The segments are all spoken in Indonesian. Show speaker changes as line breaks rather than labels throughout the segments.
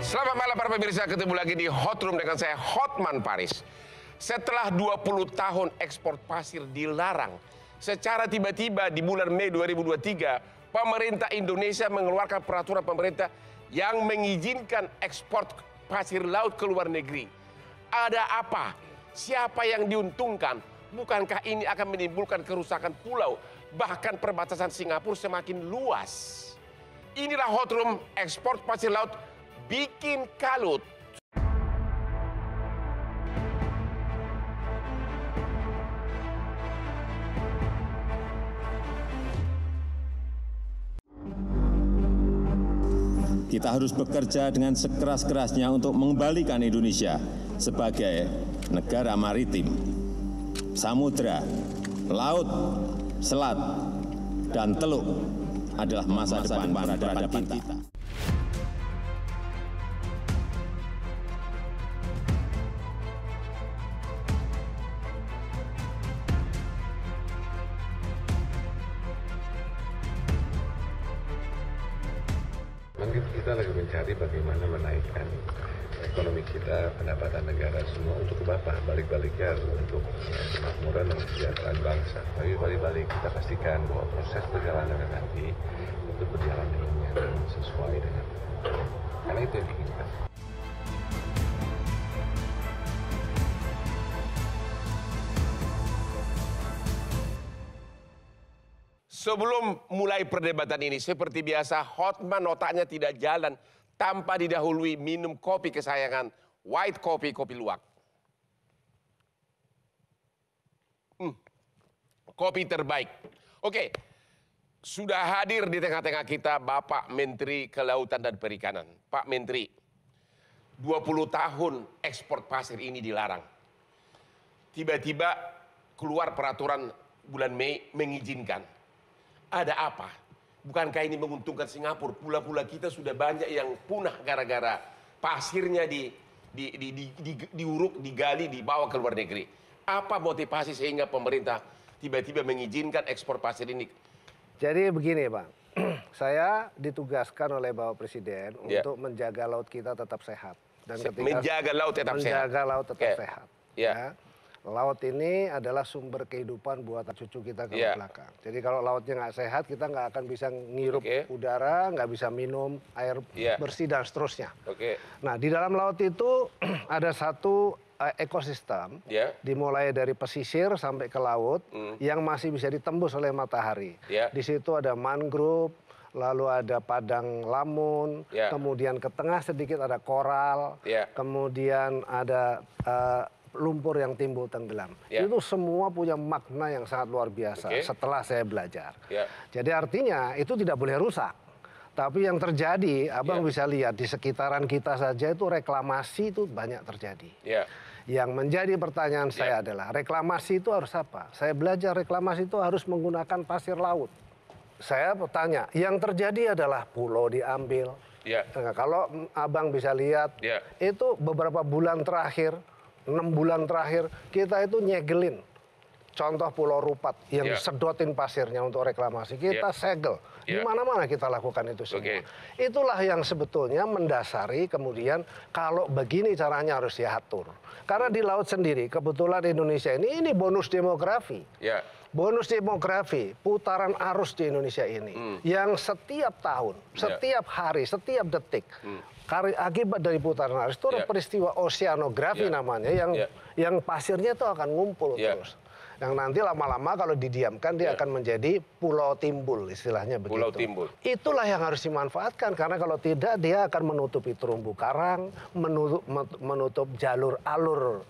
Selamat malam para pemirsa, ketemu lagi di Hot Room dengan saya Hotman Paris. Setelah 20 tahun ekspor pasir dilarang, secara tiba-tiba di bulan Mei 2023, pemerintah Indonesia mengeluarkan peraturan pemerintah yang mengizinkan ekspor pasir laut ke luar negeri. Ada apa? Siapa yang diuntungkan? Bukankah ini akan menimbulkan kerusakan pulau, bahkan perbatasan Singapura semakin luas? Inilah Hot Room, ekspor pasir laut bikin kalut.
Kita harus bekerja dengan sekeras-kerasnya untuk mengembalikan Indonesia sebagai negara maritim. Samudra, laut, selat, dan teluk adalah masa depan peradaban kita.
Kita lagi mencari bagaimana menaikkan ekonomi kita, pendapatan negara semua untuk ke Bapak, balik-baliknya untuk kemakmuran dan kesejahteraan bangsa. Tapi balik-balik kita pastikan bahwa proses perjalanan nanti itu berjalan dengan sesuai dengan karena itu yang diinginkan.
Sebelum mulai perdebatan ini, seperti biasa, Hotman otaknya tidak jalan tanpa didahului minum kopi kesayangan, white coffee, kopi luwak. Kopi terbaik. Oke, sudah hadir di tengah-tengah kita Bapak Menteri Kelautan dan Perikanan. Pak Menteri, 20 tahun ekspor pasir ini dilarang. Tiba-tiba keluar peraturan bulan Mei mengizinkan. Ada apa? Bukankah ini menguntungkan Singapura? Pula-pula kita sudah banyak yang punah gara-gara pasirnya diuruk, digali, dibawa ke luar negeri. Apa motivasi sehingga pemerintah tiba-tiba mengizinkan ekspor pasir ini?
Jadi begini, Bang. Saya ditugaskan oleh Bapak Presiden untuk menjaga laut kita tetap sehat. Dan
menjaga laut tetap sehat.
Menjaga laut tetap sehat.
Ya.
Laut ini adalah sumber kehidupan buat cucu kita ke belakang. Jadi kalau lautnya nggak sehat, kita nggak akan bisa ngirup udara, nggak bisa minum air bersih dan seterusnya. Nah, di dalam laut itu ada satu ekosistem, dimulai dari pesisir sampai ke laut, yang masih bisa ditembus oleh matahari. Di situ ada mangrove, lalu ada padang lamun, kemudian ke tengah sedikit ada koral, kemudian ada lumpur yang timbul tenggelam. Itu semua punya makna yang sangat luar biasa setelah saya belajar. Jadi artinya itu tidak boleh rusak. Tapi yang terjadi, Abang bisa lihat di sekitaran kita saja itu reklamasi itu banyak terjadi. Yang menjadi pertanyaan saya adalah reklamasi itu harus apa? Saya belajar reklamasi itu harus menggunakan pasir laut. Saya bertanya, yang terjadi adalah pulau diambil. Nah, kalau Abang bisa lihat, itu beberapa bulan terakhir, 6 bulan terakhir kita itu nyegelin. Contoh Pulau Rupat yang sedotin pasirnya untuk reklamasi. Kita segel. Di mana-mana kita lakukan itu semua. Itulah yang sebetulnya mendasari kemudian kalau begini caranya harus diatur. Karena di laut sendiri kebetulan Indonesia ini bonus demografi. Bonus demografi, putaran arus di Indonesia ini. Yang setiap tahun, setiap hari, setiap detik. Akibat dari putaran arus itu peristiwa oseanografi namanya yang pasirnya itu akan ngumpul terus. Yang nanti lama-lama kalau didiamkan dia akan menjadi pulau timbul, istilahnya begitu.
Pulau timbul.
Itulah yang harus dimanfaatkan karena kalau tidak dia akan menutupi terumbu karang, menutup jalur alur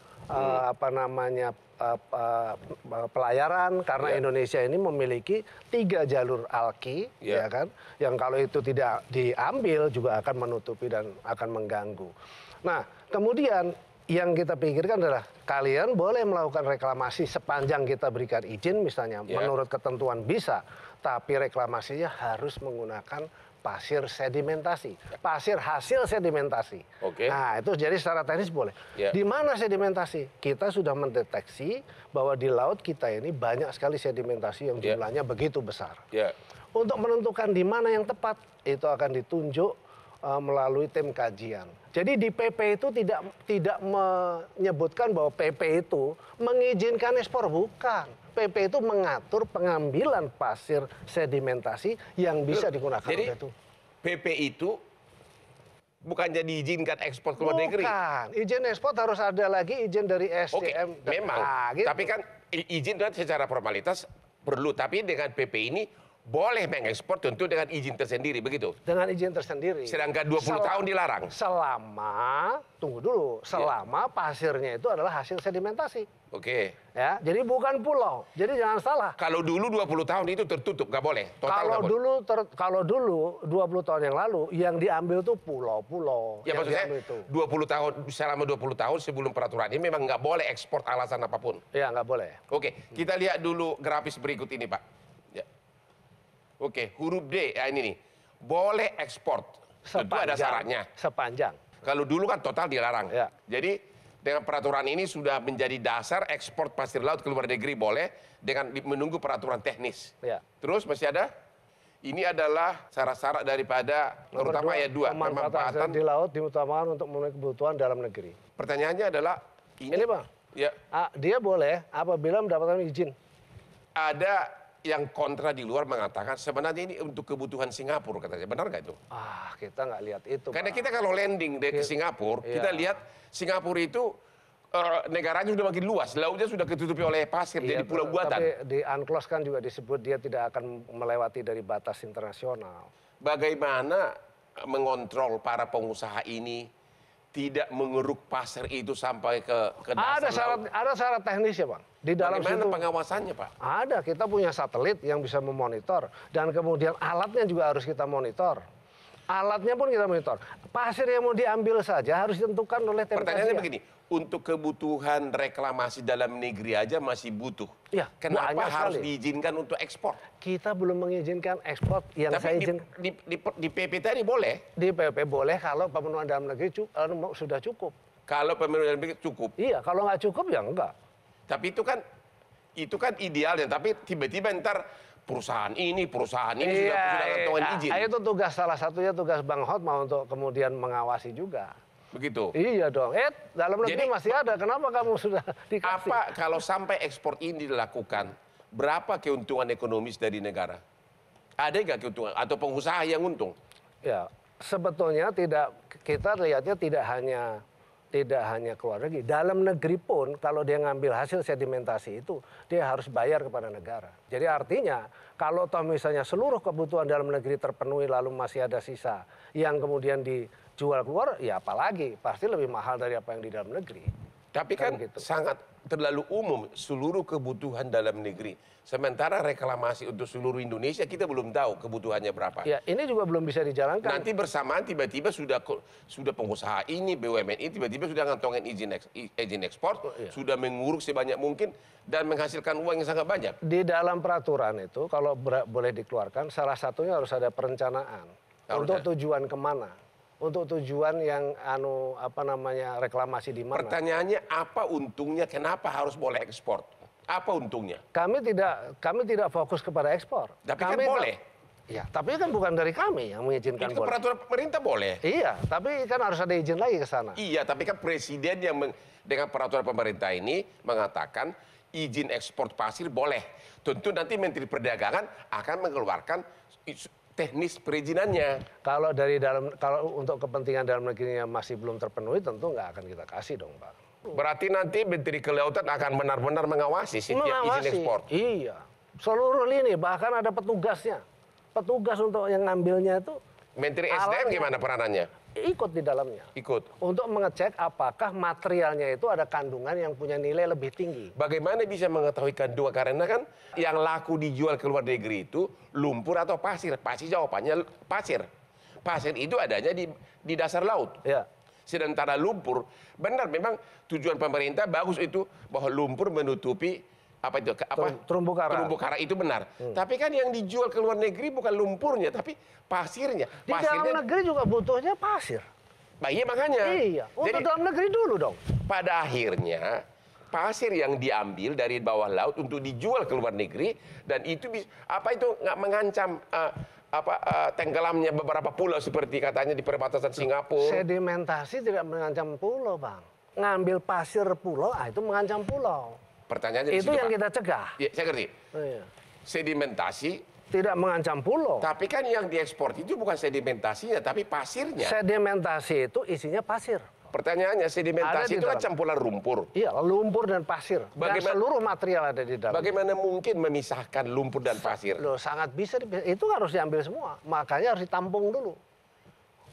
pelayaran karena Indonesia ini memiliki 3 jalur alki, ya kan? Yang kalau itu tidak diambil juga akan menutupi dan akan mengganggu. Nah, kemudian yang kita pikirkan adalah kalian boleh melakukan reklamasi sepanjang kita berikan izin misalnya menurut ketentuan bisa, tapi reklamasinya harus menggunakan pasir sedimentasi, pasir hasil sedimentasi. Nah, itu jadi secara teknis boleh. Di mana sedimentasi? Kita sudah mendeteksi bahwa di laut kita ini banyak sekali sedimentasi yang jumlahnya begitu besar. Untuk menentukan di mana yang tepat, itu akan ditunjuk melalui tim kajian. Jadi di PP itu tidak menyebutkan bahwa PP itu mengizinkan ekspor, bukan. PP itu mengatur pengambilan pasir sedimentasi yang bisa digunakan
jadi,
itu.
PP itu bukannya diizinkan ekspor ke luar negeri.
Bukan, izin ekspor harus ada lagi izin dari SDM.
Oke, memang.
Gitu.
Tapi kan izin secara formalitas perlu, tapi dengan PP ini boleh mengekspor tentu dengan izin tersendiri, begitu?
Dengan izin tersendiri.
Sedangkan 20 tahun dilarang?
Tunggu dulu, selama pasirnya itu adalah hasil sedimentasi.
Oke.
Ya, jadi bukan pulau. Jadi jangan salah.
Kalau dulu 20 tahun itu tertutup, nggak boleh?
Kalau dulu 20 tahun yang lalu, yang diambil tuh pulau-pulau.
Ya maksudnya 20 tahun, selama 20 tahun sebelum peraturan ini memang nggak boleh ekspor alasan apapun?
Iya, nggak boleh.
Oke, kita lihat dulu grafis berikut ini, Pak. Oke, huruf D, ya ini nih. Boleh ekspor. Tentu ada syaratnya.
Sepanjang.
Kalau dulu kan total dilarang.
Ya.
Jadi dengan peraturan ini sudah menjadi dasar ekspor pasir laut ke luar negeri boleh dengan menunggu peraturan teknis.
Ya.
Terus masih ada? Ini adalah syarat-syarat daripada terutama ayat 2.
Pemanfaatan di laut diutamakan untuk memenuhi kebutuhan dalam negeri.
Pertanyaannya adalah
ini Bang.
Ya.
Dia boleh apabila mendapatkan izin.
Ada yang kontra di luar mengatakan sebenarnya ini untuk kebutuhan Singapura, katanya. Benar nggak itu?
Kita nggak lihat itu.
Karena kita kalau landing ke Singapura, kita lihat Singapura itu negaranya sudah makin luas, lautnya sudah ketutupi oleh pasir, jadi pulau buatan.
Tapi di UNCLOS kan juga disebut dia tidak akan melewati dari batas internasional.
Bagaimana mengontrol para pengusaha ini tidak mengeruk pasir itu sampai ke dasar laut?
Ada syarat teknis ya, Bang. Di dalam
bagaimana
situ
pengawasannya, Pak?
Ada, kita punya satelit yang bisa memonitor dan kemudian alatnya juga harus kita monitor. Alatnya pun kita monitor. Pasir yang mau diambil saja harus ditentukan oleh tim kajian.
Pertanyaannya begini, untuk kebutuhan reklamasi dalam negeri aja masih butuh.
Ya,
kenapa harus diizinkan untuk ekspor?
Kita belum mengizinkan ekspor. Yang
tapi
saya izin
di PP tadi boleh? Di
PP boleh kalau pemenuhan dalam negeri sudah cukup.
Kalau pemenuhan dalam negeri cukup?
Iya, kalau nggak cukup ya enggak.
Tapi itu kan idealnya. Tapi tiba-tiba ntar perusahaan ini sudah ngantongan izin.
Itu salah satunya tugas Bang Hotma untuk kemudian mengawasi juga.
Begitu?
Iya dong. Dalam negeri masih ada. Kenapa kamu sudah dikasih?
Apa kalau sampai ekspor ini dilakukan, berapa keuntungan ekonomis dari negara? Ada nggak keuntungan? Atau pengusaha yang untung?
Ya, sebetulnya kita lihatnya tidak hanya keluar negeri. Dalam negeri pun kalau dia ngambil hasil sedimentasi itu, dia harus bayar kepada negara. Jadi artinya kalau toh misalnya seluruh kebutuhan dalam negeri terpenuhi lalu masih ada sisa yang kemudian dijual keluar, ya apalagi pasti lebih mahal dari apa yang di dalam negeri.
Tapi kan gitu. Sangat terlalu umum seluruh kebutuhan dalam negeri. Sementara reklamasi untuk seluruh Indonesia kita belum tahu kebutuhannya berapa.
Ya, ini juga belum bisa dijalankan.
Nanti bersamaan tiba-tiba sudah pengusaha ini, BUMN ini tiba-tiba sudah ngantongin izin ekspor, sudah menguruk sebanyak mungkin dan menghasilkan uang yang sangat banyak. Di
dalam peraturan itu kalau boleh dikeluarkan, salah satunya harus ada perencanaan untuk tujuan kemana. Untuk tujuan yang reklamasi di mana?
Pertanyaannya apa untungnya? Kenapa harus boleh ekspor? Apa untungnya?
Kami tidak fokus kepada ekspor.
Tapi kan boleh.
Ya, tapi kan bukan dari kami yang mengizinkan.
Itu peraturan pemerintah boleh.
Iya, tapi kan harus ada izin lagi ke sana.
Iya, tapi kan presiden yang dengan peraturan pemerintah ini mengatakan izin ekspor pasir boleh. Tentu nanti Menteri Perdagangan akan mengeluarkan teknis perizinannya. Kalau
untuk kepentingan dalam negerinya masih belum terpenuhi, tentu nggak akan kita kasih dong, Pak.
Berarti nanti Menteri Kelautan akan benar-benar mengawasi setiap izin ekspor.
Iya, seluruh lini bahkan ada petugasnya. Petugas untuk yang ngambilnya itu.
Menteri SDM gimana peranannya?
Ikut di dalamnya.
Ikut.
Untuk mengecek apakah materialnya itu ada kandungan yang punya nilai lebih tinggi.
Bagaimana bisa mengetahui kandungan? Karena kan yang laku dijual ke luar negeri itu lumpur atau pasir. Pasti jawabannya pasir. Pasir itu adanya di dasar laut.
Ya.
Sementara lumpur, benar memang tujuan pemerintah bagus itu bahwa lumpur menutupi
terumbu karang.
Terumbu karang itu benar. Tapi kan yang dijual ke luar negeri bukan lumpurnya, tapi pasirnya.
Di dalam negeri juga butuhnya pasir.
Nah, iya makanya.
Iya, untuk dalam negeri dulu dong.
Pada akhirnya pasir yang diambil dari bawah laut untuk dijual ke luar negeri dan itu nggak mengancam tenggelamnya beberapa pulau seperti katanya di perbatasan Singapura.
Sedimentasi tidak mengancam pulau, Bang. Ngambil pasir pulau, itu mengancam pulau.
Pertanyaannya
itu
situ,
yang
Pak.
kita cegah.
Ya, saya ngerti.
Iya.
Sedimentasi
tidak mengancam pulau.
Tapi kan yang diekspor itu bukan sedimentasinya, tapi pasirnya.
Sedimentasi itu isinya pasir.
Pertanyaannya, sedimentasi itu kan campuran lumpur.
Iya, lumpur dan pasir. Dan seluruh material ada di dalam.
Bagaimana mungkin memisahkan lumpur dan pasir?
Loh, sangat bisa. Itu harus diambil semua. Makanya harus ditampung dulu.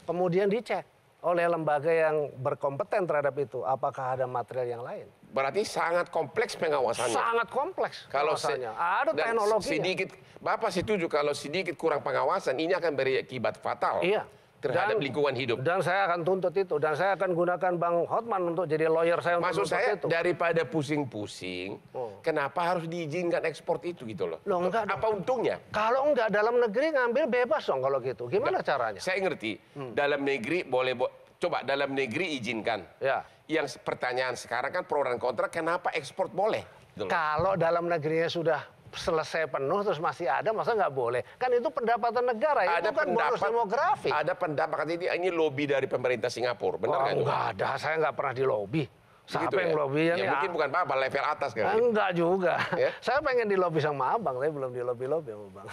Kemudian dicek oleh lembaga yang berkompeten terhadap itu. Apakah ada material yang lain?
Berarti sangat kompleks pengawasannya.
Sangat kompleks pengawasannya. Ada teknologi.
Sedikit, Bapak setuju kalau sedikit kurang pengawasan, ini akan berakibat fatal.
Iya.
Terhadap lingkungan hidup.
Dan saya akan tuntut itu. Dan saya akan gunakan Bang Hotman untuk jadi lawyer saya.
Maksud saya itu. Daripada pusing-pusing, kenapa harus diizinkan ekspor itu gitu loh?
Loh, enggak
apa untungnya?
Kalau enggak dalam negeri ngambil bebas dong kalau gitu. Gimana caranya?
Saya ngerti. Dalam negeri boleh, coba dalam negeri izinkan.
Ya.
Yang pertanyaan sekarang kan pro dan kontra, kenapa ekspor boleh? Gitu
kalau dalam negerinya sudah selesai penuh terus masih ada, masa nggak boleh? Kan itu pendapatan negara, itu kan bonus demografi.
Ada pendapat ini lobby dari pemerintah Singapura, benar nggak?
Enggak ada, saya nggak pernah di lobby. Siapa yang lobby?
Ya mungkin bukan apa level atas kan?
Enggak juga. Ya? Saya pengen di lobby sama abang, tapi belum di lobby sama bang.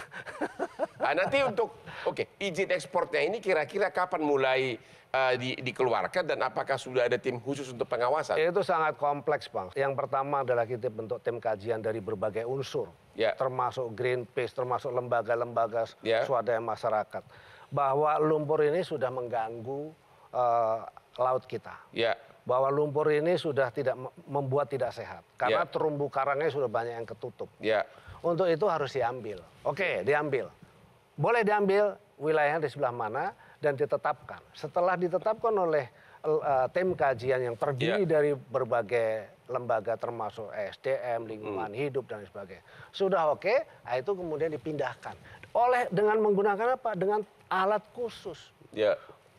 Nah, nanti untuk izin ekspornya ini kira-kira kapan mulai dikeluarkan dan apakah sudah ada tim khusus untuk pengawasan?
Itu sangat kompleks, Bang. Yang pertama adalah kita bentuk tim kajian dari berbagai unsur, termasuk Greenpeace, termasuk lembaga-lembaga swadaya masyarakat, bahwa lumpur ini sudah mengganggu laut kita. Bahwa lumpur ini sudah membuat tidak sehat karena terumbu karangnya sudah banyak yang ketutup. Untuk itu harus diambil. Oke, diambil. Boleh diambil, wilayahnya di sebelah mana, dan ditetapkan. Setelah ditetapkan oleh tim kajian yang terdiri dari berbagai lembaga termasuk SDM, lingkungan hidup dan sebagainya. Sudah oke, itu kemudian dipindahkan. Dengan menggunakan apa? Dengan alat khusus.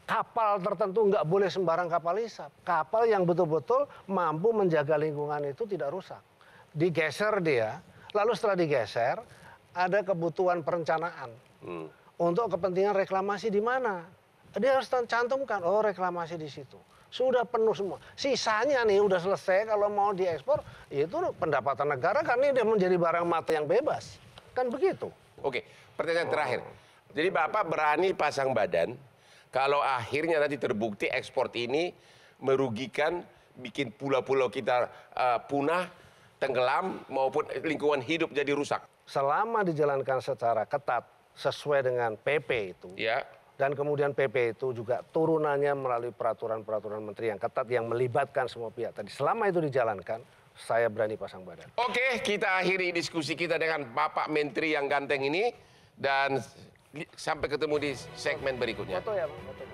Kapal tertentu nggak boleh sembarang kapal hisap. Kapal yang betul-betul mampu menjaga lingkungan itu tidak rusak. Digeser dia, lalu setelah digeser, ada kebutuhan perencanaan. Untuk kepentingan reklamasi di mana? Dia harus cantumkan, reklamasi di situ. Sudah penuh semua. Sisanya nih udah selesai, kalau mau diekspor, itu pendapatan negara karena dia menjadi barang mata yang bebas. Kan begitu.
Oke, pertanyaan terakhir. Jadi Bapak berani pasang badan, kalau akhirnya nanti terbukti ekspor ini merugikan, bikin pulau-pulau kita punah, tenggelam, maupun lingkungan hidup jadi rusak.
Selama dijalankan secara ketat, sesuai dengan PP itu. Dan kemudian PP itu juga turunannya melalui peraturan-peraturan menteri yang ketat yang melibatkan semua pihak tadi. Selama itu dijalankan, saya berani pasang badan. Oke,
kita akhiri diskusi kita dengan Bapak Menteri yang ganteng ini dan sampai ketemu di segmen berikutnya.
Foto ya, Bang, foto.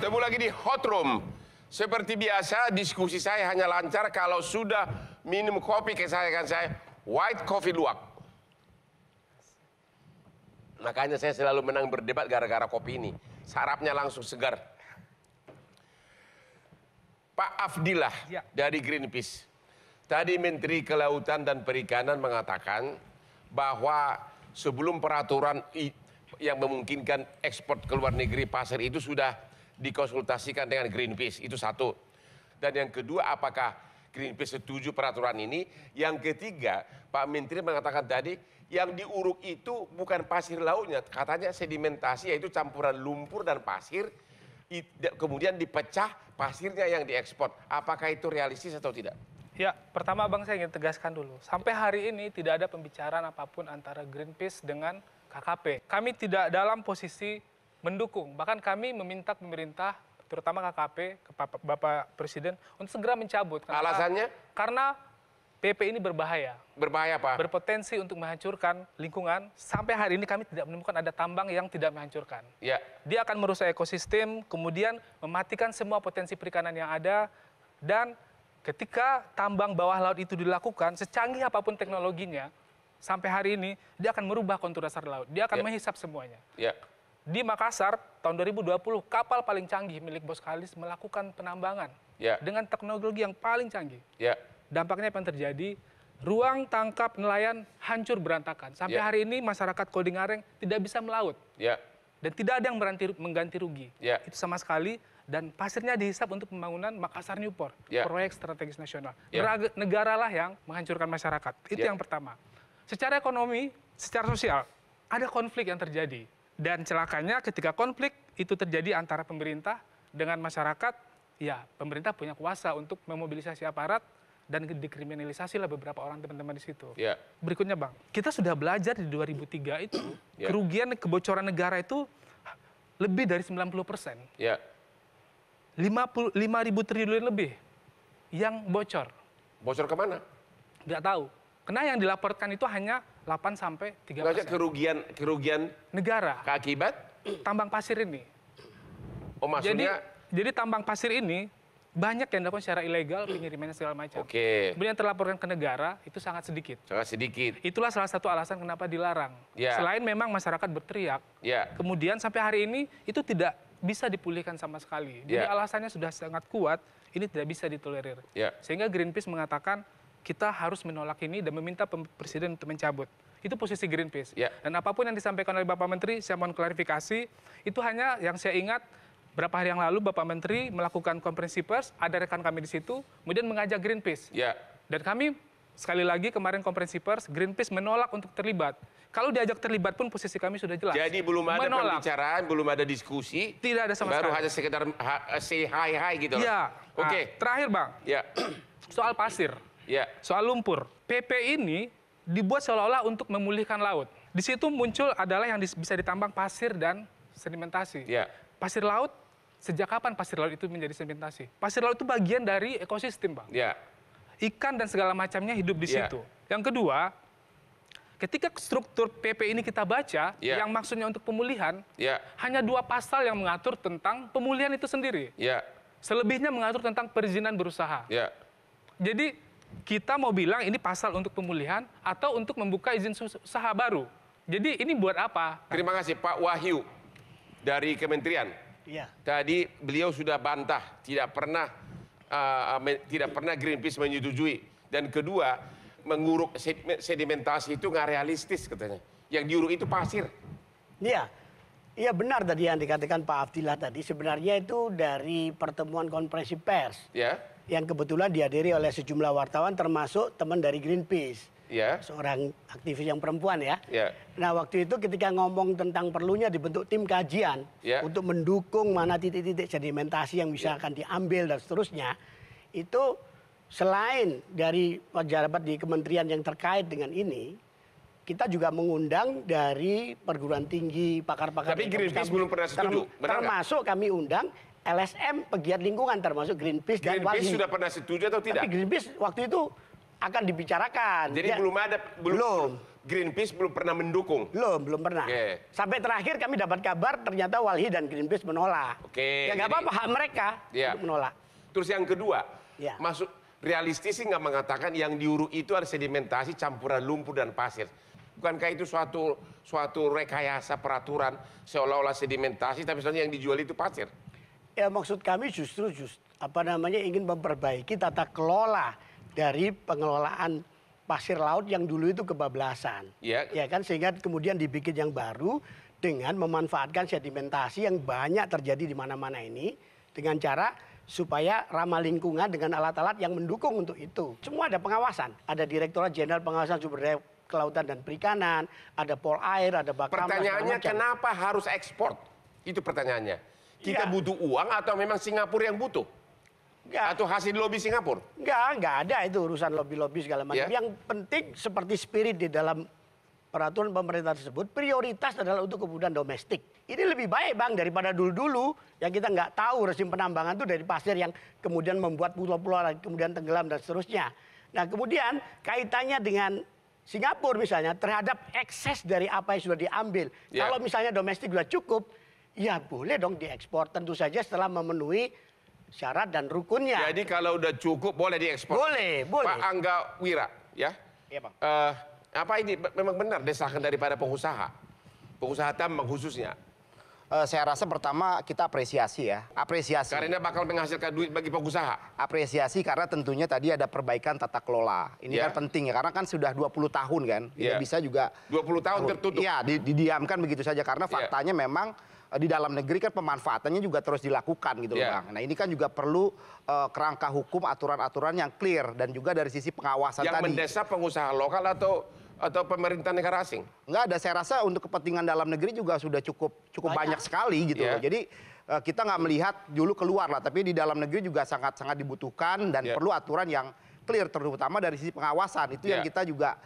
Ketemu lagi di Hot Room. Seperti biasa, diskusi saya hanya lancar kalau sudah minum kopi kesayangan saya, white coffee luwak. Makanya saya selalu menang berdebat gara-gara kopi ini. Sarapnya langsung segar. Pak Afdillah dari Greenpeace. Tadi Menteri Kelautan dan Perikanan mengatakan bahwa sebelum peraturan yang memungkinkan ekspor ke luar negeri pasir itu sudah dikonsultasikan dengan Greenpeace, itu satu. Dan yang kedua, apakah Greenpeace setuju peraturan ini? Yang ketiga, Pak Menteri mengatakan tadi, yang diuruk itu bukan pasir lautnya, katanya sedimentasi, yaitu campuran lumpur dan pasir, kemudian dipecah pasirnya yang diekspor. Apakah itu realistis atau tidak?
Ya, pertama Bang saya ingin tegaskan dulu, sampai hari ini tidak ada pembicaraan apapun antara Greenpeace dengan KKP. Kami tidak dalam posisi mendukung, bahkan kami meminta pemerintah, terutama KKP, ke Bapak Presiden, untuk segera mencabut.
Alasannya?
Karena PP ini berbahaya.
Berbahaya apa?
Berpotensi untuk menghancurkan lingkungan. Sampai hari ini kami tidak menemukan ada tambang yang tidak menghancurkan. Dia akan merusak ekosistem, kemudian mematikan semua potensi perikanan yang ada, dan ketika tambang bawah laut itu dilakukan, secanggih apapun teknologinya, sampai hari ini dia akan merubah kontur dasar laut. Dia akan menghisap semuanya. Di Makassar tahun 2020 kapal paling canggih milik Bos Kalis melakukan penambangan dengan teknologi yang paling canggih. Dampaknya apa yang terjadi? Ruang tangkap nelayan hancur berantakan. Sampai hari ini masyarakat Kodingareng tidak bisa melaut. Dan tidak ada yang mengganti rugi. Itu sama sekali. Dan pasirnya dihisap untuk pembangunan Makassar Newport. Proyek strategis nasional. Negaralah yang menghancurkan masyarakat. Itu yang pertama. Secara ekonomi, secara sosial, ada konflik yang terjadi. Dan celakanya ketika konflik itu terjadi antara pemerintah dengan masyarakat, ya pemerintah punya kuasa untuk memobilisasi aparat dan dikriminalisasi lah beberapa orang teman-teman di situ. Berikutnya Bang, kita sudah belajar di 2003 itu, kerugian kebocoran negara itu lebih dari 90%. 5.000 triliun lebih yang bocor.
Bocor kemana?
Nggak tahu. Karena yang dilaporkan itu hanya 8-3%.
Kerugian
negara.
Akibat?
Tambang pasir ini.
Oh maksudnya?
Jadi tambang pasir ini banyak yang dilakukan secara ilegal, pengirimannya segala macam. Kemudian terlaporkan ke negara itu sangat sedikit.
Sangat sedikit.
Itulah salah satu alasan kenapa dilarang. Selain memang masyarakat berteriak, kemudian sampai hari ini itu tidak bisa dipulihkan sama sekali. Jadi alasannya sudah sangat kuat, ini tidak bisa ditolerir. Sehingga Greenpeace mengatakan kita harus menolak ini dan meminta Presiden untuk mencabut. Itu posisi Greenpeace. Dan apapun yang disampaikan oleh Bapak Menteri, saya mohon klarifikasi, itu hanya yang saya ingat berapa hari yang lalu Bapak Menteri melakukan konferensi pers, ada rekan kami di situ, kemudian mengajak Greenpeace. Dan kami sekali lagi kemarin konferensi pers, Greenpeace menolak untuk terlibat. Kalau diajak terlibat pun posisi kami sudah jelas.
Jadi belum ada pembicaraan, belum ada diskusi.
Tidak ada sama sekali.
Baru hanya sekedar say hi gitu.
Terakhir Bang, soal pasir, soal lumpur. PP ini dibuat seolah-olah untuk memulihkan laut. Di situ muncul adalah yang bisa ditambang pasir dan sedimentasi. Pasir laut, sejak kapan pasir laut itu menjadi sedimentasi? Pasir laut itu bagian dari ekosistem Bang. Ikan dan segala macamnya hidup di situ. Yang kedua, ketika struktur PP ini kita baca, yang maksudnya untuk pemulihan, hanya 2 pasal yang mengatur tentang pemulihan itu sendiri. Selebihnya mengatur tentang perizinan berusaha. Jadi kita mau bilang ini pasal untuk pemulihan atau untuk membuka izin usaha baru. Jadi ini buat apa?
Terima kasih Pak Wahyu dari Kementerian. Tadi beliau sudah bantah, tidak pernah Greenpeace menyetujui. Dan kedua, menguruk sedimentasi itu nggak realistis katanya. Yang diuruk itu pasir.
Iya benar tadi yang dikatakan Pak Abdillah tadi. Sebenarnya itu dari pertemuan konferensi pers. Yang kebetulan dihadiri oleh sejumlah wartawan termasuk teman dari Greenpeace. Seorang aktivis yang perempuan ya. Nah waktu itu ketika ngomong tentang perlunya dibentuk tim kajian untuk mendukung mana titik-titik sedimentasi yang bisa akan diambil dan seterusnya. Itu selain dari pejabat di kementerian yang terkait dengan ini, kita juga mengundang dari perguruan tinggi, pakar-pakar.
Tapi Greenpeace belum pernah setuju,
termasuk kami undang LSM pegiat lingkungan termasuk Greenpeace dan Walhi.
Greenpeace sudah pernah setuju atau tidak?
Tapi Greenpeace waktu itu akan dibicarakan.
Jadi belum Greenpeace belum pernah mendukung.
Belum pernah. Sampai terakhir kami dapat kabar ternyata Walhi dan Greenpeace menolak. Ya nggak apa-apa hak mereka menolak.
Terus yang kedua, masuk realistis sih nggak mengatakan yang diuruk itu ada sedimentasi campuran lumpur dan pasir. Bukankah itu suatu rekayasa peraturan seolah-olah sedimentasi tapi sebenarnya yang dijual itu pasir?
Ya maksud kami justru ingin memperbaiki tata kelola dari pengelolaan pasir laut yang dulu itu kebablasan. Ya kan sehingga kemudian dibikin yang baru dengan memanfaatkan sedimentasi yang banyak terjadi di mana-mana ini dengan cara supaya ramah lingkungan dengan alat-alat yang mendukung untuk itu. Semua ada pengawasan, ada Direktorat Jenderal Pengawasan Sumber Daya Kelautan dan Perikanan, ada Polair, ada Bakamla.
Pertanyaannya kenapa harus ekspor? Itu pertanyaannya. Kita butuh uang atau memang Singapura yang butuh? Atau hasil lobby Singapura?
Enggak ada itu urusan lobby-lobby segala macam. Yang penting seperti spirit di dalam peraturan pemerintah tersebut, prioritas adalah untuk kebutuhan domestik. Ini lebih baik Bang daripada dulu-dulu yang kita nggak tahu rezim penambangan itu dari pasir yang kemudian membuat pulau-pulau kemudian tenggelam dan seterusnya. Nah kemudian kaitannya dengan Singapura misalnya terhadap ekses dari apa yang sudah diambil. Kalau misalnya domestik sudah cukup, ya boleh dong diekspor. Tentu saja setelah memenuhi syarat dan rukunnya.
Jadi kalau udah cukup boleh diekspor.
Boleh.
Pak Angga Wira, ya.
Iya Bang.
Apa ini memang benar desakan daripada pengusaha tambang khususnya?
Saya rasa pertama kita apresiasi ya. Apresiasi.
Karena bakal menghasilkan duit bagi pengusaha.
Apresiasi karena tentunya tadi ada perbaikan tata kelola. Ini kan penting ya, karena kan sudah 20 tahun kan. Tidak bisa juga
20 tahun tertutup.
Iya, didiamkan begitu saja karena faktanya memang di dalam negeri kan pemanfaatannya juga terus dilakukan gitu loh Bang. Nah ini kan juga perlu kerangka hukum, aturan-aturan yang clear dan juga dari sisi pengawasan
yang
tadi.
Yang mendesak pengusaha lokal atau pemerintah negara asing?
Enggak ada, saya rasa untuk kepentingan dalam negeri juga sudah cukup banyak sekali gitu loh. Jadi kita nggak melihat dulu keluar lah, tapi di dalam negeri juga sangat-sangat dibutuhkan dan perlu aturan yang clear, terutama dari sisi pengawasan. Itu yang kita juga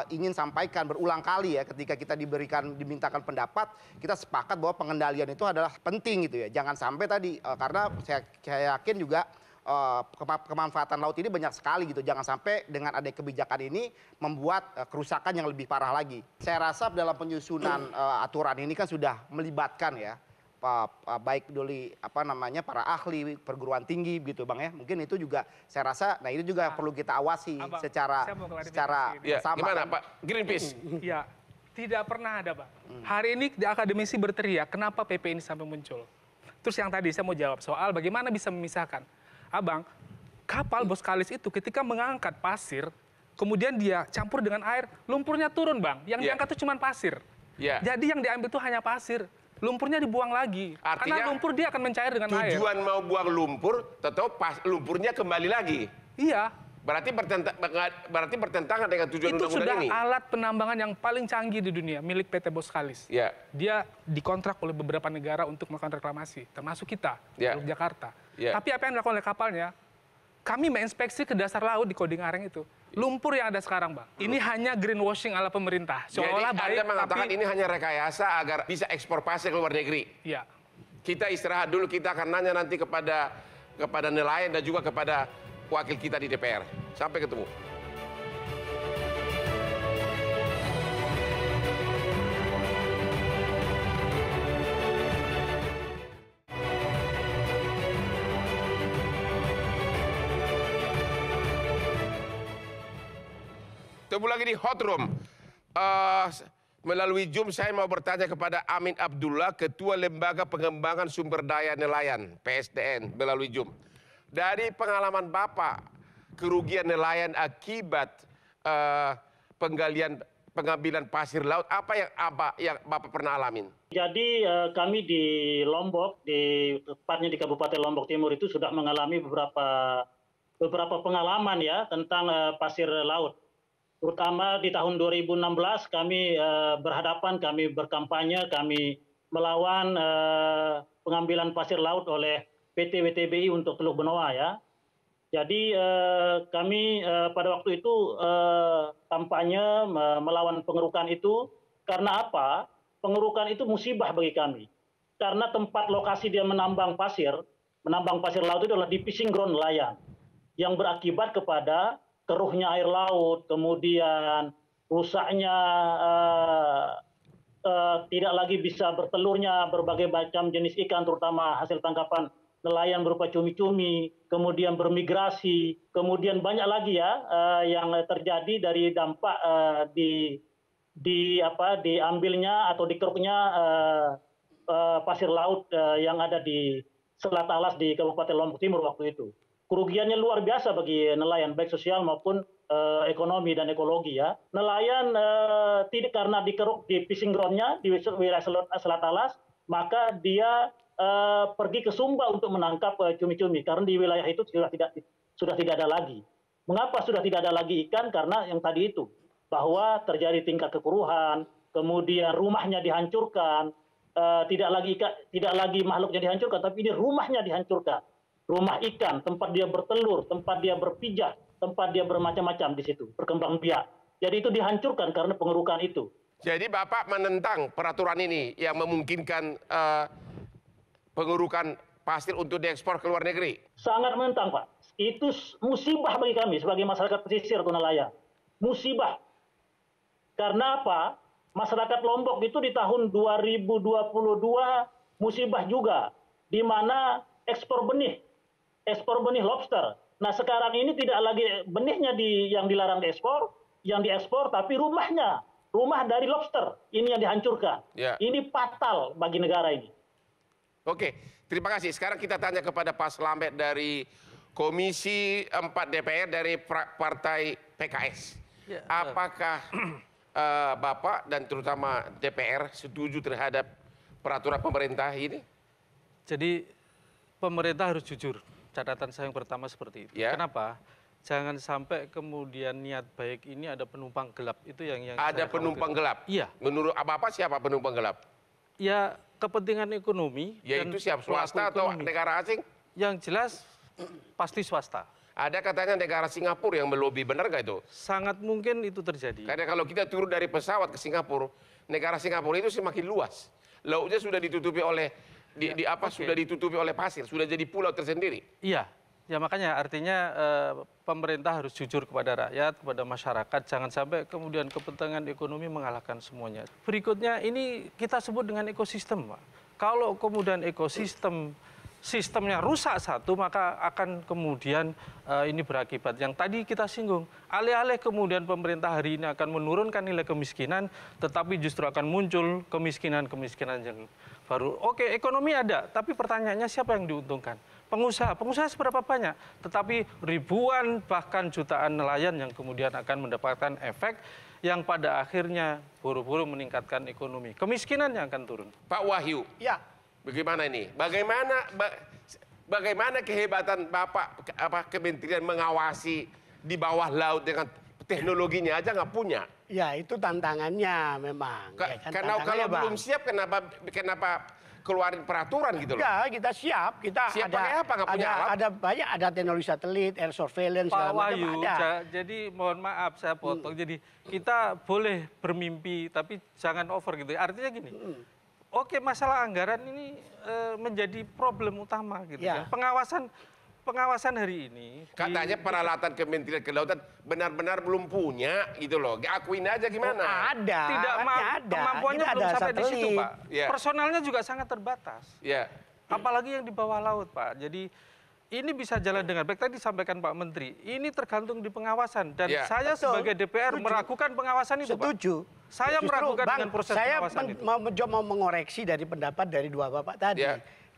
ingin sampaikan berulang kali ya, ketika kita dimintakan pendapat, kita sepakat bahwa pengendalian itu adalah penting gitu ya. Jangan sampai tadi, karena saya yakin juga kemanfaatan laut ini banyak sekali gitu. Jangan sampai dengan ada kebijakan ini membuat kerusakan yang lebih parah lagi. Saya rasa dalam penyusunan aturan ini kan sudah melibatkan ya, baik dari para ahli perguruan tinggi gitu Bang ya. Mungkin itu juga saya rasa, nah itu juga perlu kita awasi secara sama.
Gimana Pak Greenpeace?
Ya, tidak pernah ada Pak. Hari ini di akademisi berteriak, kenapa PP ini sampai muncul? Terus yang tadi saya mau jawab soal bagaimana bisa memisahkan. Abang, kapal Boskalis itu ketika mengangkat pasir, kemudian dia campur dengan air, lumpurnya turun Bang. Yang diangkat itu cuma pasir. Jadi yang diambil itu hanya pasir. Lumpurnya dibuang lagi.
Artinya,
karena lumpur dia akan mencair dengan air.
Tujuan mau buang lumpur, tetap lumpurnya kembali lagi.
Iya.
Berarti bertentangan dengan tujuan undang-undang ini.
Itu sudah alat penambangan yang paling canggih di dunia, milik PT Boskalis. Dia dikontrak oleh beberapa negara untuk melakukan reklamasi, termasuk kita, Jakarta. Tapi apa yang dilakukan oleh kapalnya, kami menginspeksi ke dasar laut di Koding Areng itu. Lumpur yang ada sekarang, Bang. Ini hanya greenwashing ala pemerintah.
Seolah baik, Anda mengatakan ini hanya rekayasa agar bisa ekspor pasir ke luar negeri.
Iya.
Kita istirahat dulu, kita akan nanya nanti kepada nelayan dan juga kepada wakil kita di DPR. Sampai ketemu. Ketemu lagi di Hot Room. Melalui Zoom saya mau bertanya kepada Amin Abdullah, Ketua Lembaga Pengembangan Sumber Daya Nelayan, PSDN, melalui Zoom. Dari pengalaman Bapak, kerugian nelayan akibat pengambilan pasir laut, apa yang Bapak pernah alamin?
Jadi kami di Lombok, tepatnya di Kabupaten Lombok Timur itu sudah mengalami beberapa pengalaman ya tentang pasir laut. Terutama di tahun 2016 kami kami berkampanye, kami melawan pengambilan pasir laut oleh PT WTBI untuk Teluk Benoa ya. Jadi kami pada waktu itu kampanye melawan pengerukan itu karena apa? Pengerukan itu musibah bagi kami. Karena tempat lokasi dia menambang pasir laut itu adalah di fishing ground nelayan yang berakibat kepada keruhnya air laut, kemudian rusaknya tidak lagi bisa bertelurnya berbagai macam jenis ikan, terutama hasil tangkapan nelayan berupa cumi-cumi, kemudian bermigrasi, kemudian banyak lagi ya yang terjadi dari dampak diambilnya atau dikeruknya pasir laut yang ada di Selat Alas di Kabupaten Lombok Timur waktu itu. Kerugiannya luar biasa bagi nelayan, baik sosial maupun ekonomi dan ekologi ya. Nelayan tidak karena dikeruk di fishing ground-nya di wilayah Selat Alas, maka dia pergi ke Sumba untuk menangkap cumi-cumi karena di wilayah itu sudah tidak ada lagi. Mengapa sudah tidak ada lagi ikan? Karena yang tadi itu, bahwa terjadi tingkat kekeruhan, kemudian rumahnya dihancurkan, tidak lagi makhluknya dihancurkan, tapi ini rumahnya dihancurkan. Rumah ikan, tempat dia bertelur, tempat dia berpijak, tempat dia bermacam-macam di situ, berkembang biak. Jadi itu dihancurkan karena pengerukan itu.
Jadi Bapak menentang peraturan ini yang memungkinkan pengerukan pasir untuk diekspor ke luar negeri?
Sangat menentang, Pak. Itu musibah bagi kami sebagai masyarakat pesisir atau nelayan. Musibah. Karena apa? Masyarakat Lombok itu di tahun 2022 musibah juga, di mana ekspor benih lobster. Nah sekarang ini tidak lagi benihnya yang dilarang diekspor, yang diekspor, tapi rumah dari lobster ini yang dihancurkan. Ya. Ini fatal bagi negara ini.
Oke, terima kasih. Sekarang kita tanya kepada Pak Slamet dari Komisi 4 DPR dari Partai PKS. Ya. Apakah Bapak dan terutama DPR setuju terhadap peraturan pemerintah ini?
Jadi pemerintah harus jujur. Catatan saya yang pertama seperti itu. Ya. Kenapa? Jangan sampai kemudian niat baik ini ada penumpang gelap. Itu yang
ada penumpang gelap?
Iya.
Menurut Bapak siapa penumpang gelap?
Ya kepentingan ekonomi.
Yaitu siapa? Swasta atau negara asing?
Yang jelas pasti swasta.
Ada katanya negara Singapura yang melobi, benar nggak itu?
Sangat mungkin itu terjadi.
Karena kalau kita turun dari pesawat ke Singapura, negara Singapura itu semakin luas. Lautnya sudah ditutupi oleh sudah ditutupi oleh pasir, sudah jadi pulau tersendiri.
Iya. Ya makanya artinya pemerintah harus jujur kepada rakyat, kepada masyarakat. Jangan sampai kemudian kepentingan ekonomi mengalahkan semuanya. Berikutnya ini kita sebut dengan ekosistem, Pak. Kalau kemudian sistemnya rusak satu, maka akan kemudian ini berakibat. Yang tadi kita singgung, alih-alih kemudian pemerintah hari ini akan menurunkan nilai kemiskinan, tetapi justru akan muncul kemiskinan-kemiskinan yang baru. Oke, ekonomi ada, tapi pertanyaannya siapa yang diuntungkan? Pengusaha seberapa banyak? Tetapi ribuan bahkan jutaan nelayan yang kemudian akan mendapatkan efek yang pada akhirnya buru-buru meningkatkan ekonomi. Kemiskinan yang akan turun.
Pak Wahyu.
Ya.
Bagaimana ini? Bagaimana kehebatan Bapak Kementerian mengawasi di bawah laut dengan teknologinya aja nggak punya?
Ya itu tantangannya memang.
Karena kalau belum siap kenapa keluarin peraturan gitu loh?
Ya kita siap.
Siap pakai apa? Nggak punya alat?
Ada banyak, ada teknologi satelit, air surveillance,
Pak Wahyu, jadi mohon maaf saya potong. Jadi kita boleh bermimpi tapi jangan over gitu. Artinya gini. Oke, masalah anggaran ini menjadi problem utama gitu ya. Pengawasan hari ini.
Katanya peralatan Kementerian Kelautan benar-benar belum punya gitu loh. Akuin aja gimana?
Ada.
Kemampuannya belum sampai di situ, Pak. Ya. Personalnya juga sangat terbatas.
Ya.
Apalagi yang di bawah laut, Pak. Jadi ini bisa jalan dengan baik. Tadi disampaikan Pak Menteri, ini tergantung di pengawasan. Dan saya sebagai DPR meragukan pengawasan itu, Pak.
Setuju.
Saya meragukan dengan proses pengawasan itu.
Saya mau mengoreksi dari pendapat dari dua Bapak tadi.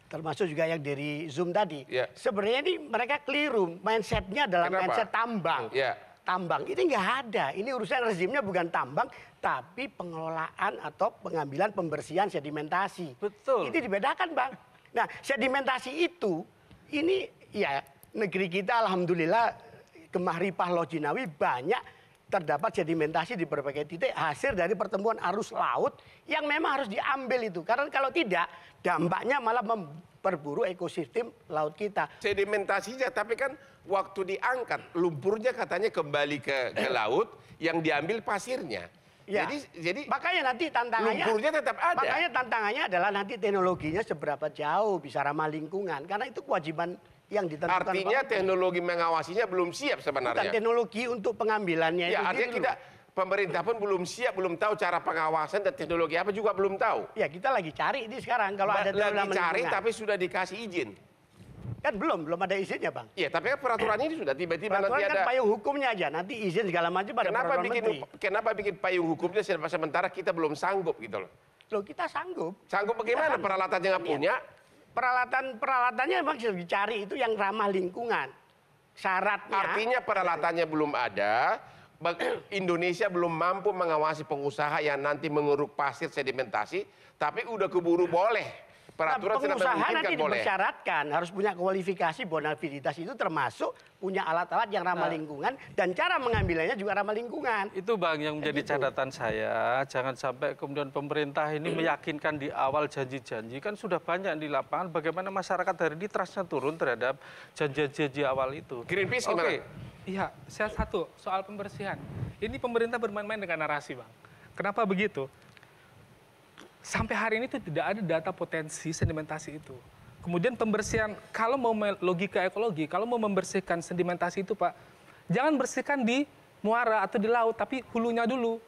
Termasuk juga yang dari Zoom tadi. Sebenarnya ini mereka keliru. Mindsetnya adalah mindset tambang. Tambang. Ini nggak ada. Ini urusan rezimnya bukan tambang, tapi pengelolaan atau pengambilan pembersihan sedimentasi.
Betul.
Ini dibedakan, Bang. Nah, sedimentasi itu, ini ya negeri kita alhamdulillah Kemah Ripah Lojinawi banyak terdapat sedimentasi di berbagai titik hasil dari pertemuan arus laut yang memang harus diambil itu. Karena kalau tidak, dampaknya malah memperburuk ekosistem laut kita.
Sedimentasinya, tapi kan waktu diangkat, lumpurnya katanya kembali ke laut, yang diambil pasirnya.
Ya. Jadi makanya nanti tantangannya,
lumpurnya tetap ada.
Makanya tantangannya adalah nanti teknologinya seberapa jauh bisa ramah lingkungan. Karena itu kewajiban yang ditentukan.
Artinya teknologi mengawasinya belum siap sebenarnya.
Bukan teknologi untuk pengambilannya.
Ya, artinya kita pemerintah pun belum siap, belum tahu cara pengawasan dan teknologi apa juga belum tahu.
Ya kita lagi cari ini sekarang kalau ada
lagi cari tapi sudah dikasih izin.
Kan belum ada izinnya, Bang.
Iya, tapi kan peraturan ini sudah tiba-tiba nanti
kan
ada
payung hukumnya aja, nanti izin segala macam pada peraturan menteri.
Kenapa bikin payung hukumnya sementara kita belum sanggup gitu loh?
Loh, kita sanggup.
Sanggup bagaimana? Peralatannya nggak punya?
Peralatannya memang sudah dicari itu yang ramah lingkungan. Syaratnya.
Artinya peralatannya belum ada. Indonesia belum mampu mengawasi pengusaha yang nanti mengeruk pasir sedimentasi, tapi udah keburu boleh. Peraturan
pengusaha nanti dipersyaratkan harus punya kualifikasi bonafide itu termasuk punya alat-alat yang ramah lingkungan dan cara mengambilnya juga ramah lingkungan.
Itu Bang yang menjadi catatan saya, jangan sampai kemudian pemerintah ini meyakinkan di awal janji-janji, kan sudah banyak di lapangan bagaimana masyarakat hari ini trustnya turun terhadap janji-janji awal itu.
Greenpeace gimana?
Iya, saya satu soal pembersihan. Ini pemerintah bermain-main dengan narasi, Bang. Kenapa begitu? Sampai hari ini tidak ada data potensi sedimentasi itu. Kemudian pembersihan, kalau mau logika ekologi, kalau mau membersihkan sedimentasi itu, Pak, jangan bersihkan di muara atau di laut, tapi hulunya dulu.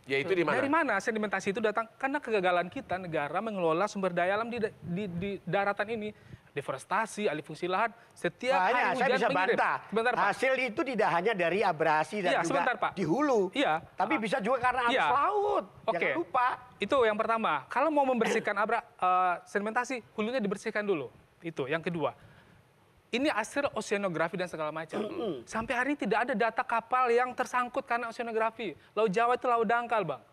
Ya itu di mana?
Dari mana sedimentasi itu datang? Karena kegagalan kita negara mengelola sumber daya alam di daratan ini. deforestasi, alih fungsi lahan, setiap hari
saya
hujan
bisa
mengirim.
bantah.
Sebentar, Pak.
Hasil itu tidak hanya dari abrasi dan juga
sebentar, Pak.
di hulu.
Iya.
Tapi bisa juga karena arus laut.
Oke.
Jangan lupa.
Itu yang pertama. Kalau mau membersihkan sedimentasi, hulunya dibersihkan dulu. Itu. Yang kedua, ini hasil oceanografi dan segala macam. Sampai hari ini tidak ada data kapal yang tersangkut karena oceanografi. Laut Jawa itu laut dangkal, Bang.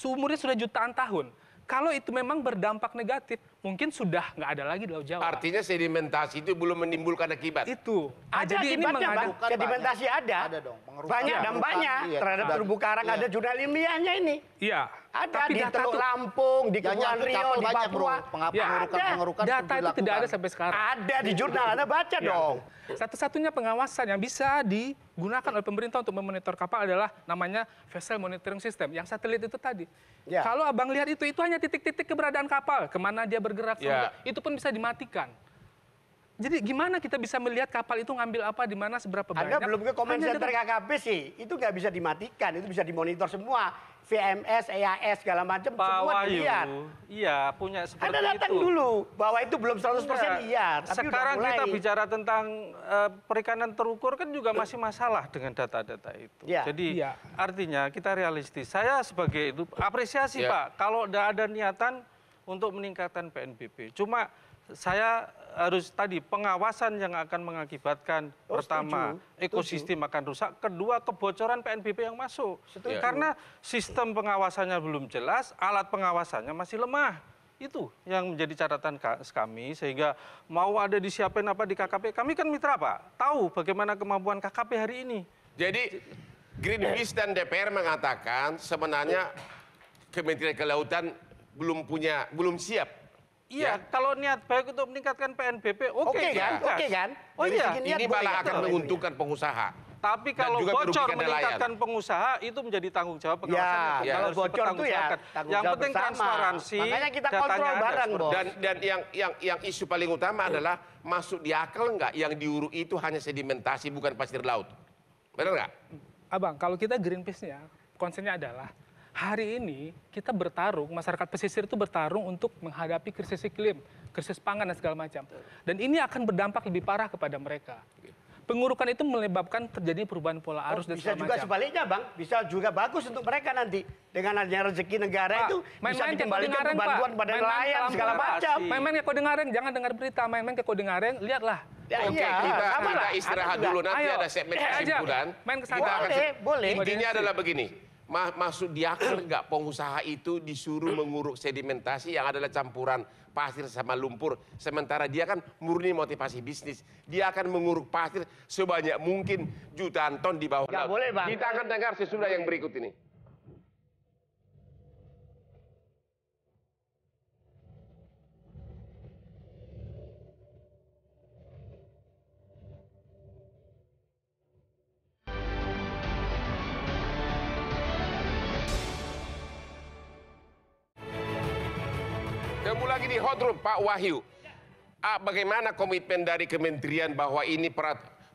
Umurnya sudah jutaan tahun. Kalau itu memang berdampak negatif, mungkin sudah nggak ada lagi di Laut Jawa.
Artinya sedimentasi itu belum menimbulkan akibat.
Itu.
Ada
jadi ini
sedimentasi ada.
dong.
Banyak dampaknya terhadap terumbu karang, ada jurnal ilmiahnya ini.
Iya.
Ada di Teluk Lampung, di Kepulauan Riau, di Papua.
Pengurukan
data itu tidak ada sampai sekarang.
Ada di jurnal, Anda baca dong.
Satu-satunya pengawasan yang bisa digunakan oleh pemerintah untuk memonitor kapal adalah namanya vessel monitoring system, yang satelit itu tadi. Kalau abang lihat itu hanya titik-titik keberadaan kapal, kemana dia bergerak, itu pun bisa dimatikan. Jadi gimana kita bisa melihat kapal itu ngambil apa, di mana, seberapa banyak?
Anda belum ke comment center KKP sih, itu nggak bisa dimatikan, itu bisa dimonitor semua. VMS, EAS, segala macam, semua dilihat.
Iya, punya seperti itu.
Anda datang dulu, bahwa itu belum 100% iya. Tapi
sekarang kita bicara tentang perikanan terukur kan juga masih masalah dengan data-data itu. Jadi artinya kita realistis. Saya sebagai itu apresiasi Pak, kalau ada niatan untuk meningkatkan PNBP. Cuma saya harus tadi pengawasan yang akan mengakibatkan pertama ekosistem akan rusak, kedua kebocoran PNBP yang masuk. Karena sistem pengawasannya belum jelas, alat pengawasannya masih lemah. Itu yang menjadi catatan kami, sehingga mau ada disiapin apa di KKP, kami kan mitra Pak, tahu bagaimana kemampuan KKP hari ini.
Jadi Greenpeace dan DPR mengatakan sebenarnya Kementerian Kelautan belum siap.
Iya, kalau niat baik untuk meningkatkan PNBP, oke kan?
Oh iya, ini malah akan menguntungkan pengusaha.
Tapi kalau bocor meningkatkan pengusaha, itu menjadi tanggung jawab pengawasan.
Kalau bocor itu ya tanggung
yang
jawab
penting
bersama.
transparansi.
Makanya kita kontrol bareng, Bos.
Dan yang isu paling utama adalah masuk di akal nggak yang diuruk itu hanya sedimentasi, bukan pasir laut. Benar nggak?
Abang, kalau kita Greenpeace-nya, konsepnya adalah hari ini kita bertarung, masyarakat pesisir itu bertarung untuk menghadapi krisis iklim, krisis pangan dan segala macam. Dan ini akan berdampak lebih parah kepada mereka. Pengurukan itu menyebabkan terjadi perubahan pola arus dan segala macam.
Bisa juga sebaliknya, Bang. Bisa juga bagus untuk mereka nanti. Dengan adanya rezeki negara itu bisa dikembalikan ke bantuan pada nelayan segala macam.
Main-main ke Kode Ngareng, jangan dengar berita. Main-main ke Kode Ngareng, lihatlah.
Oke, kita istirahat dulu. Nanti ada segmen kesimpulan.
Boleh.
Intinya adalah begini. Masuk di akal nggak pengusaha itu disuruh menguruk sedimentasi yang adalah campuran pasir sama lumpur, sementara dia kan murni motivasi bisnis. Dia akan menguruk pasir sebanyak mungkin jutaan ton di bawah laut.
Boleh, Bang.
Kita akan dengar sesudah yang berikut ini. Ketemu lagi di Hot Room, Pak Wahyu. Bagaimana komitmen dari kementerian bahwa ini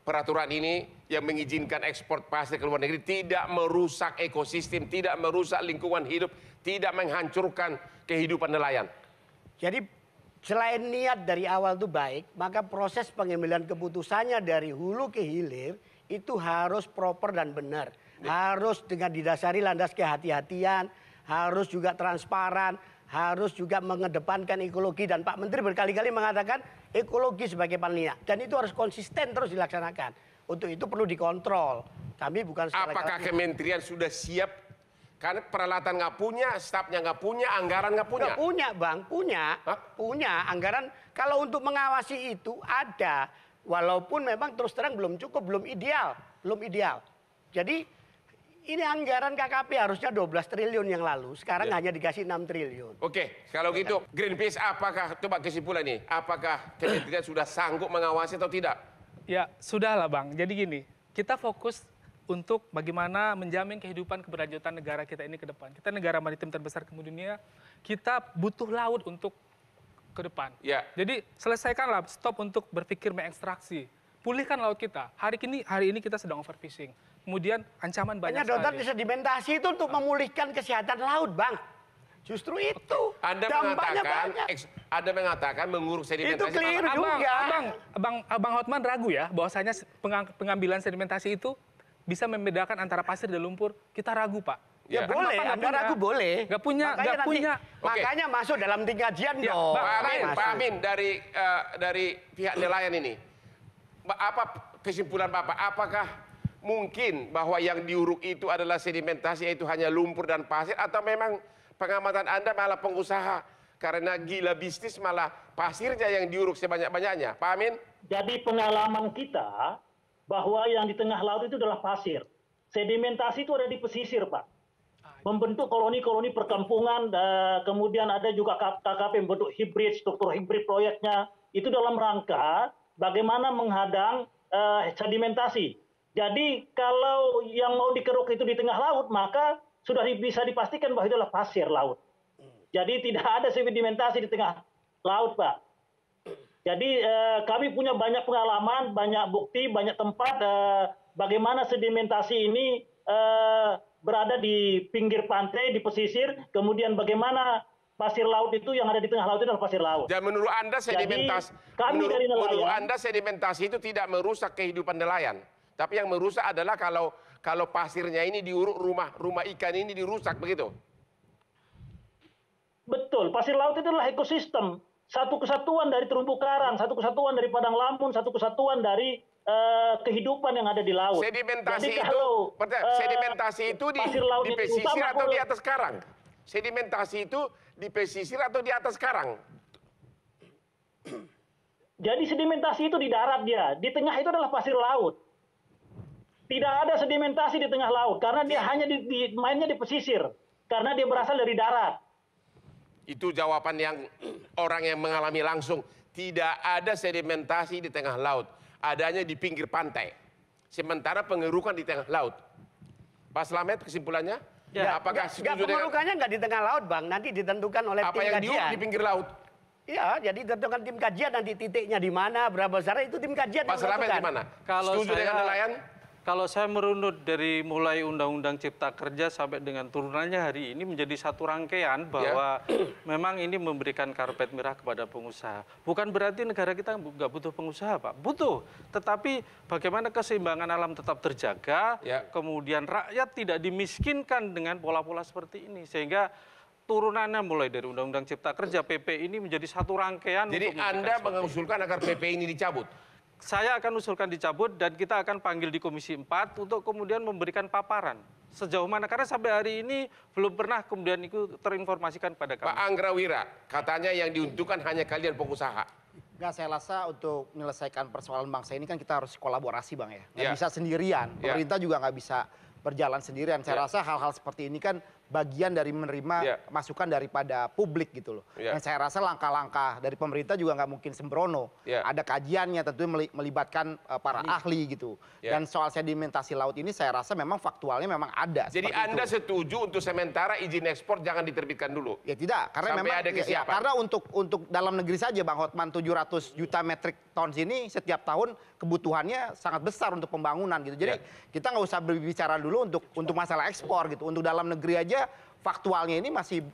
peraturan ini yang mengizinkan ekspor pasir ke luar negeri tidak merusak ekosistem, tidak merusak lingkungan hidup, tidak menghancurkan kehidupan nelayan?
Jadi selain niat dari awal itu baik, maka proses pengambilan keputusannya dari hulu ke hilir itu harus proper dan benar. Harus dengan didasari landas kehati-hatian, harus juga transparan, harus juga mengedepankan ekologi, dan Pak Menteri berkali-kali mengatakan ekologi sebagai paling. Dan itu harus konsisten terus dilaksanakan. Untuk itu perlu dikontrol. Kami bukan
apakah kementerian sudah siap? Karena peralatan nggak punya, stafnya nggak punya, anggaran nggak punya.
Nggak punya, Bang. Punya anggaran. Kalau untuk mengawasi itu ada, walaupun memang terus terang belum cukup, belum ideal. Jadi ini anggaran KKP harusnya 12 triliun yang lalu, sekarang hanya dikasih 6 triliun.
Oke, kalau gitu Greenpeace apakah, coba kesimpulan nih, apakah kementerian sudah sanggup mengawasi atau tidak?
Ya, sudah lah Bang. Jadi gini, kita fokus untuk bagaimana menjamin kehidupan keberlanjutan negara kita ini ke depan. Kita negara maritim terbesar di dunia, kita butuh laut untuk ke depan. Jadi selesaikanlah, stop untuk berpikir mengekstraksi. Pulihkan laut kita. Hari ini kita sedang overfishing. Kemudian ancaman banyak sekali.
Dokter, sedimentasi itu untuk memulihkan kesehatan laut, Bang. Justru itu.
Anda mengatakan menguruk sedimentasi.
Itu keliru juga.
Abang Hotman ragu ya bahwasanya pengambilan sedimentasi itu bisa membedakan antara pasir dan lumpur. Kita ragu, Pak.
Ya boleh, Anda ragu boleh.
Nggak punya.
Makanya masuk dalam tim kajian dong.
Pak Amin dari pihak nelayan ini, apa kesimpulan Bapak? Apakah mungkin bahwa yang diuruk itu adalah sedimentasi, yaitu hanya lumpur dan pasir, atau memang pengamatan Anda malah pengusaha karena gila bisnis malah pasirnya yang diuruk sebanyak-banyaknya? Pak Amin?
Jadi pengalaman kita bahwa yang di tengah laut itu adalah pasir. Sedimentasi itu ada di pesisir, Pak. Membentuk koloni-koloni perkampungan, kemudian ada juga KKP membentuk hibrid, struktur hibrid proyeknya. Itu dalam rangka bagaimana menghadang sedimentasi. Jadi kalau yang mau dikeruk itu di tengah laut, maka sudah bisa dipastikan bahwa itu adalah pasir laut. Jadi tidak ada sedimentasi di tengah laut, Pak. Jadi kami punya banyak pengalaman, banyak bukti, banyak tempat bagaimana sedimentasi ini berada di pinggir pantai, di pesisir, kemudian bagaimana pasir laut itu yang ada di tengah laut itu adalah pasir laut.
Dan menurut Anda sedimentasi itu tidak merusak kehidupan nelayan. Tapi yang merusak adalah kalau pasirnya ini diuruk, rumah ikan ini dirusak, begitu?
Betul, pasir laut itu adalah ekosistem. Satu kesatuan dari terumbu karang, satu kesatuan dari padang lamun, satu kesatuan dari kehidupan yang ada di laut.
Sedimentasi itu di pesisir atau di atas karang? Sedimentasi itu di pesisir atau di atas karang?
Jadi sedimentasi itu di darat dia, di tengah itu adalah pasir laut. Tidak ada sedimentasi di tengah laut karena dia hanya mainnya di pesisir karena dia berasal dari darat.
Itu jawaban yang orang yang mengalami langsung. Tidak ada sedimentasi di tengah laut, adanya di pinggir pantai. Sementara pengerukan di tengah laut. Pak Slamet, kesimpulannya?
Ya, apakah pengerukannya nggak di tengah laut, Bang? Nanti ditentukan oleh tim kajian.
Apa yang diuruk di pinggir laut?
Iya, jadi ditentukan tim kajian nanti titiknya di mana, berapa besar itu tim kajian.
Pak Slamet gimana? Setuju dengan nelayan?
Kalau saya merunut dari mulai Undang-Undang Cipta Kerja sampai dengan turunannya hari ini menjadi satu rangkaian bahwa memang ini memberikan karpet merah kepada pengusaha. Bukan berarti negara kita nggak butuh pengusaha, Pak. Butuh. Tetapi bagaimana keseimbangan alam tetap terjaga, kemudian rakyat tidak dimiskinkan dengan pola-pola seperti ini. Sehingga turunannya mulai dari Undang-Undang Cipta Kerja, PP ini menjadi satu rangkaian.
Jadi Anda mengusulkan agar PP ini dicabut?
Saya akan usulkan dicabut dan kita akan panggil di Komisi 4 untuk kemudian memberikan paparan. Sejauh mana, karena sampai hari ini belum pernah kemudian itu terinformasikan pada kami.
Pak Anggrawira, katanya yang diuntungkan hanya kalian pengusaha.
Enggak, saya rasa untuk menyelesaikan persoalan bangsa ini kan kita harus kolaborasi, Bang ya. Nggak bisa sendirian, pemerintah juga nggak bisa berjalan sendirian. Saya rasa hal-hal seperti ini kan bagian dari menerima masukan daripada publik gitu loh. Dan saya rasa langkah-langkah dari pemerintah juga nggak mungkin sembrono. Ada kajiannya, tentunya melibatkan para ahli gitu. Dan soal sedimentasi laut ini saya rasa memang faktualnya memang ada.
Jadi Anda setuju untuk sementara izin ekspor jangan diterbitkan dulu?
Ya tidak, karena memang
ada kesiapan.
Karena untuk dalam negeri saja, Bang Hotman, 700 juta metrik ton ini setiap tahun kebutuhannya sangat besar untuk pembangunan gitu. Jadi kita nggak usah berbicara dulu untuk masalah ekspor gitu. Untuk dalam negeri aja faktualnya ini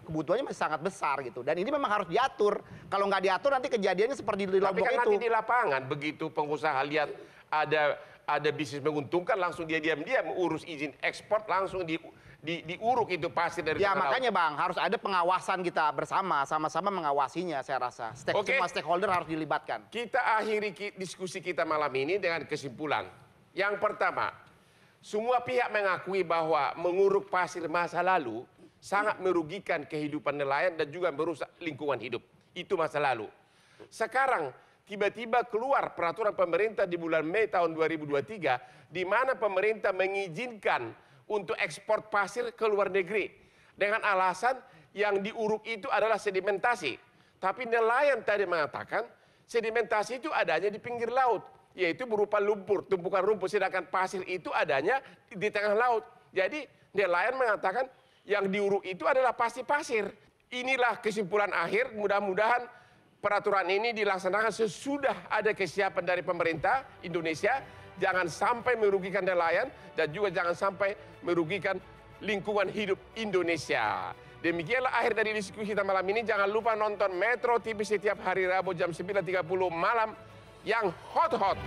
kebutuhannya masih sangat besar gitu. Dan ini memang harus diatur. Kalau nggak diatur nanti kejadiannya seperti di Lombok itu.
Tapi kan nanti di lapangan begitu pengusaha lihat ada bisnis menguntungkan, langsung dia diam-diam urus izin ekspor, langsung diuruk itu pasir dari
ya makanya Bang, harus ada pengawasan kita bersama, sama-sama mengawasinya saya rasa. Semua stakeholder harus dilibatkan.
Kita akhiri diskusi kita malam ini dengan kesimpulan. Yang pertama, semua pihak mengakui bahwa menguruk pasir masa lalu sangat merugikan kehidupan nelayan dan juga merusak lingkungan hidup. Itu masa lalu. Sekarang tiba-tiba keluar peraturan pemerintah di bulan Mei tahun 2023 di mana pemerintah mengizinkan untuk ekspor pasir ke luar negeri dengan alasan yang diuruk itu adalah sedimentasi. Tapi nelayan tadi mengatakan sedimentasi itu adanya di pinggir laut, yaitu berupa lumpur, tumpukan rumput, sedangkan pasir itu adanya di tengah laut. Jadi nelayan mengatakan yang diuruk itu adalah pasti pasir. Inilah kesimpulan akhir, mudah-mudahan peraturan ini dilaksanakan sesudah ada kesiapan dari pemerintah Indonesia. Jangan sampai merugikan nelayan dan juga jangan sampai merugikan lingkungan hidup Indonesia. Demikianlah akhir dari diskusi kita malam ini. Jangan lupa nonton Metro TV setiap hari Rabu jam 9.30 malam yang hot-hot.